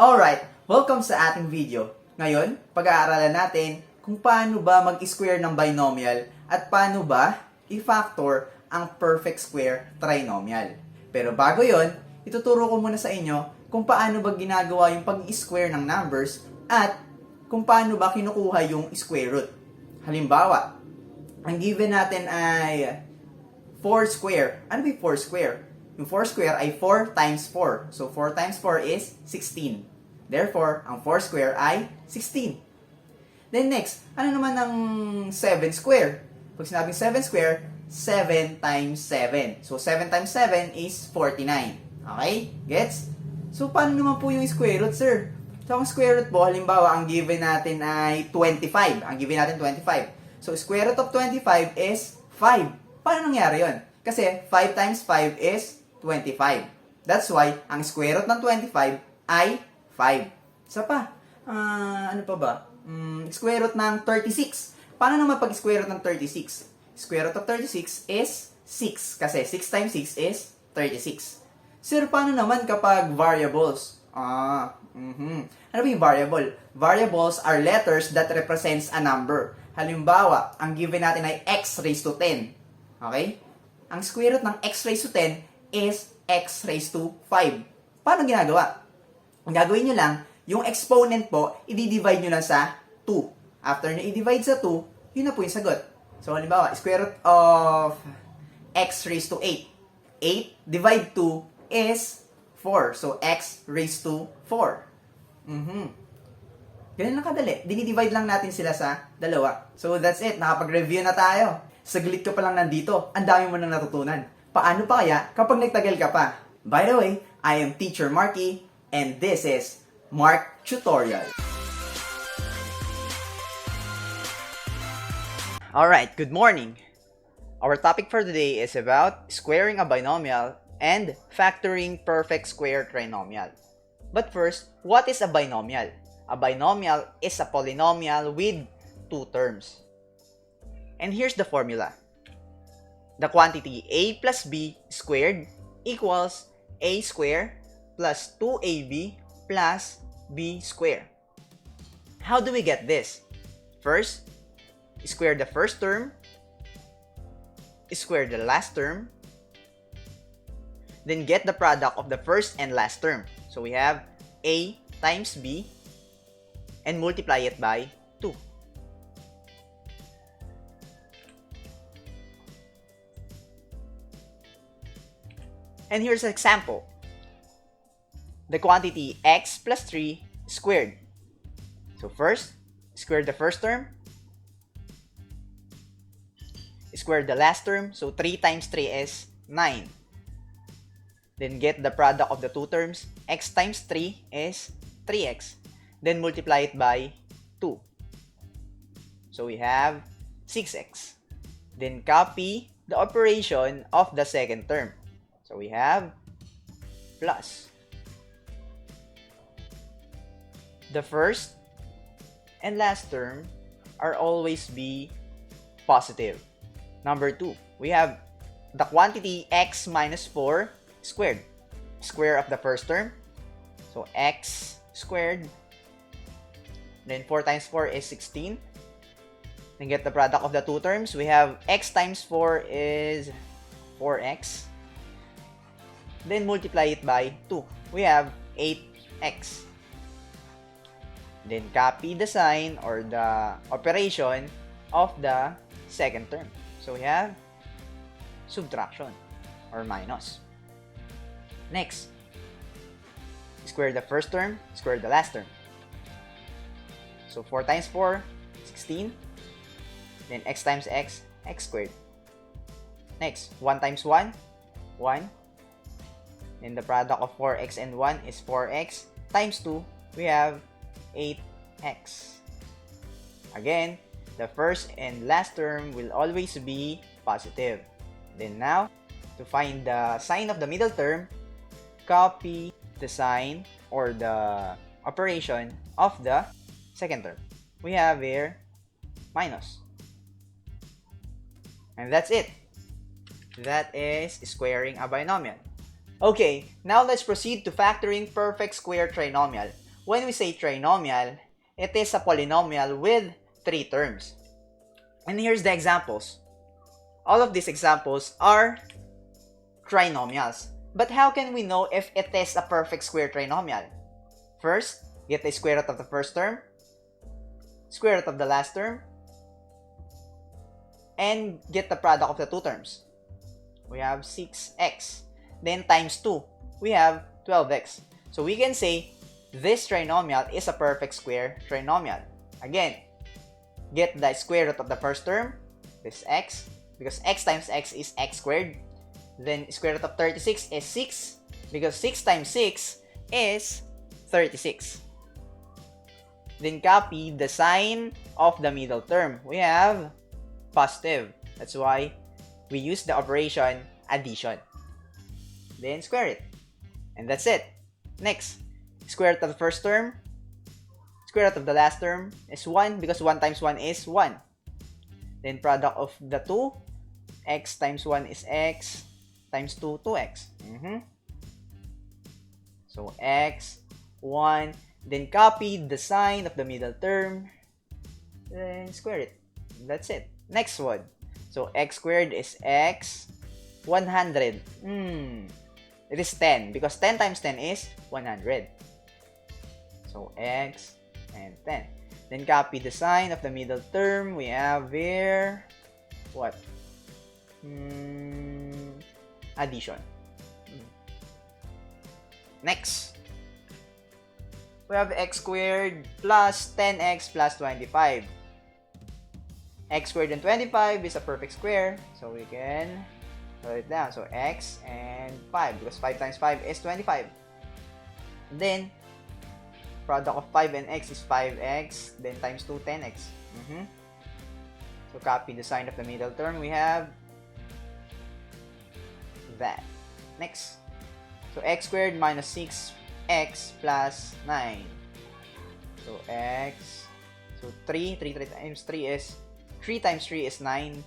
Alright, welcome sa ating video. Ngayon, pag-aaralan natin kung paano ba mag-square ng binomial at paano ba i-factor ang perfect square trinomial. Pero bago yon, ituturo ko muna sa inyo kung paano ba ginagawa yung pag-square ng numbers at kung paano ba kinukuha yung square root. Halimbawa, ang given natin ay 4 square. Ano ba yung 4 square? Yung 4 square ay 4 times 4. So, 4 times 4 is 16. Therefore, ang 4 square ay 16. Then next, ano naman ang 7 square? Pag sinabing 7 square, 7 times 7. So, 7 times 7 is 49. Okay? Gets? So, paano naman po yung square root, sir? So, ang square root po, halimbawa, ang given natin ay 25. Ang given natin 25. So, square root of 25 is 5. Paano nangyari yon? Kasi 5 times 5 is 25. That's why, ang square root ng 25 ay 5. Isa pa. Ano pa ba? Square root ng 36. Paano naman pag square root ng 36? Square root of 36 is 6. Kasi 6 times 6 is 36. Sir, paano naman kapag variables? Ano ba yung variable? Variables are letters that represents a number. Halimbawa, ang given natin ay x raised to 10. Okay? Ang square root ng x raised to 10 is x raised to 5. Paano ginagawa? Ang gagawin nyo lang, yung exponent po, i-divide nyo lang sa 2. After nyo i-divide sa 2, yun na po yung sagot. So, halimbawa, square root of x raised to 8. 8 divide 2 is 4. So, x raised to 4. Ganun lang kadali. Dinidivide lang natin sila sa dalawa. So, that's it. Nakapag-review na tayo. Saglit ka pa lang nandito. Ang dami mo nang natutunan. Paano pa kaya kapag nagtagal ka pa? By the way, I am Teacher Marky, and this is Mark Tutorial. Alright, good morning. Our topic for today is about squaring a binomial and factoring perfect square trinomial. But first, what is a binomial? A binomial is a polynomial with two terms. And here's the formula. The quantity a plus b squared equals a squared plus 2ab plus b squared. How do we get this? First, square the first term, square the last term, then get the product of the first and last term. So we have a times b and multiply it by 2. And here's an example. The quantity x plus 3 squared. So first, square the first term. Square the last term. So 3 times 3 is 9. Then get the product of the two terms. X times 3 is 3x. Then multiply it by 2. So we have 6x. Then copy the operation of the second term. So we have plus. The first and last term are always be positive. Number 2, we have the quantity x minus 4 squared. Square of the first term. So x squared. Then 4 times 4 is 16. Then get the product of the two terms. We have x times 4 is 4x. Then multiply it by 2. We have 8x. Then copy the sign or the operation of the second term. So we have subtraction or minus. Next, square the first term, square the last term. So 4 times 4, 16. Then x times x, x squared. Next, 1 times 1, 1. Then the product of 4x and 1 is 4x times 2, we have 8x. Again, the first and last term will always be positive. Then now, to find the sign of the middle term, copy the sign or the operation of the second term. We have here minus. And that's it. That is squaring a binomial. Okay, now let's proceed to factoring perfect square trinomial. when we say trinomial, it is a polynomial with 3 terms. And here's the examples. All of these examples are trinomials. But how can we know if it is a perfect square trinomial? First, get the square root of the first term, square root of the last term, and get the product of the two terms. We have 6x. Then times 2, we have 12x. So we can say this trinomial is a perfect square trinomial. Again, get the square root of the first term, this x, because x times x is x squared. Then square root of 36 is 6, because 6 times 6 is 36. Then copy the sign of the middle term. We have positive. That's why we use the operation addition. Then square it. And that's it. Next, square root of the first term, square root of the last term is 1, because 1 times 1 is 1. Then product of the 2, x times 1 is x, times 2, 2x. So x, 1, then copy the sign of the middle term, then square it. That's it. Next one. So x squared is x, 100. It is 10, because 10 times 10 is 100. So x and 10. Then copy the sign of the middle term. We have here, what? Addition. Next, we have x squared plus 10x plus 25. X squared and 25 is a perfect square, so we can write it down. So x and 5, because 5 times 5 is 25. Then product of 5 and x is 5x, then times 2, 10x. So copy the sign of the middle term. We have that. Next, so x squared minus 6x plus 9. So x, so 3 times 3 is 3 times 3 is 9.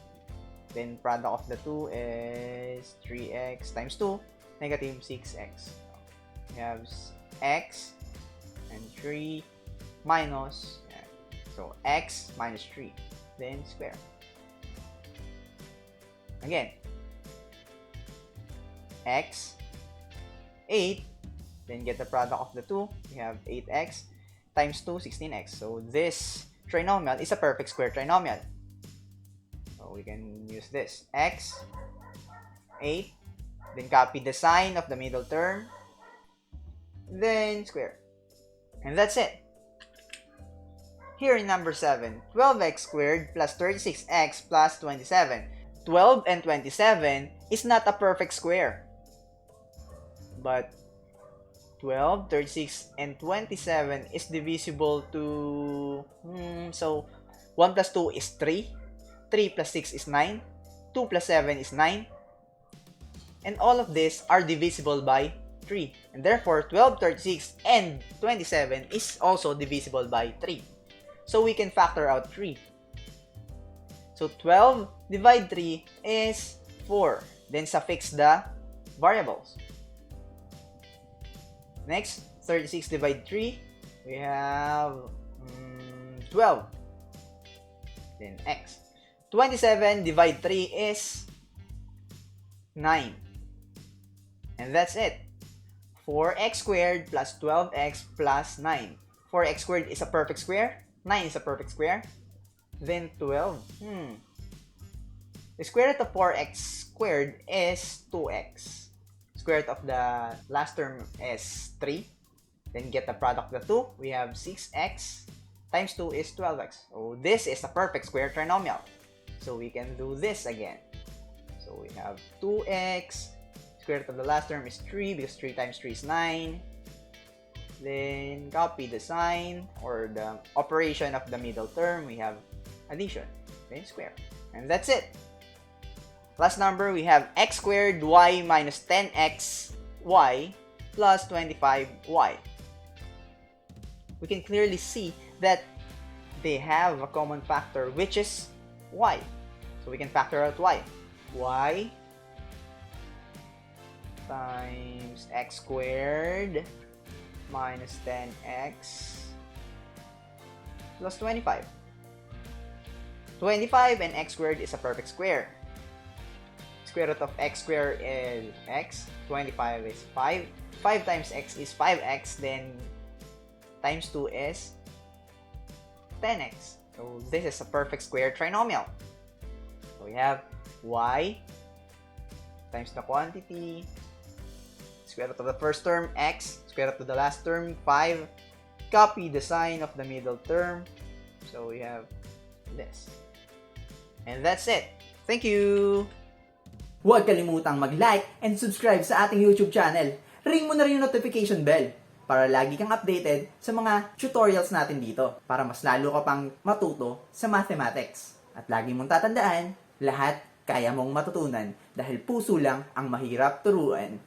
Then product of the 2 is 3x times 2, negative 6x. We have x and 3 minus, so x minus 3, then square. Again, x, 8, then get the product of the 2. We have 8x times 2, 16x. So this trinomial is a perfect square trinomial. So we can use this. X, 8, then copy the sign of the middle term, then square. And that's it. Here in number 7, 12x squared plus 36x plus 27. 12 and 27 is not a perfect square. But 12, 36, and 27 is divisible to... so 1 plus 2 is 3. 3 plus 6 is 9. 2 plus 7 is 9. And all of these are divisible by 3. And therefore, 12, 36, and 27 is also divisible by 3. So we can factor out 3. So 12 divide 3 is 4. Then suffix the variables. Next, 36 divide 3, we have 12. Then x. 27 divide 3 is 9. And that's it. 4x squared plus 12x plus 9. 4x squared is a perfect square. 9 is a perfect square. Then 12. The square root of 4x squared is 2x. Square root of the last term is 3. Then get the product of the 2. We have 6x times 2 is 12x. So this is a perfect square trinomial. So we can do this again. So we have 2x. Square root of the last term is 3, because 3 times 3 is 9. Then copy the sign or the operation of the middle term. We have addition. Then square. And that's it. Last number, we have x squared y minus 10x y plus 25y. We can clearly see that they have a common factor, which is y. So we can factor out y. Y times x squared minus 10x plus 25. 25 and x squared is a perfect square. Square root of x squared is x. 25 is 5. 5 times x is 5x. Then times 2 is 10x. So this is a perfect square trinomial. So we have y times the quantity, square root of the first term, x, square root of the last term, 5. Copy the sign of the middle term. So we have this. And that's it. Thank you! Huwag kalimutang mag-like and subscribe sa ating YouTube channel. Ring mo na rin yung notification bell para lagi kang updated sa mga tutorials natin dito para mas lalo ka pang matuto sa mathematics. At lagi mong tatandaan, lahat kaya mong matutunan dahil puso lang ang mahirap turuan.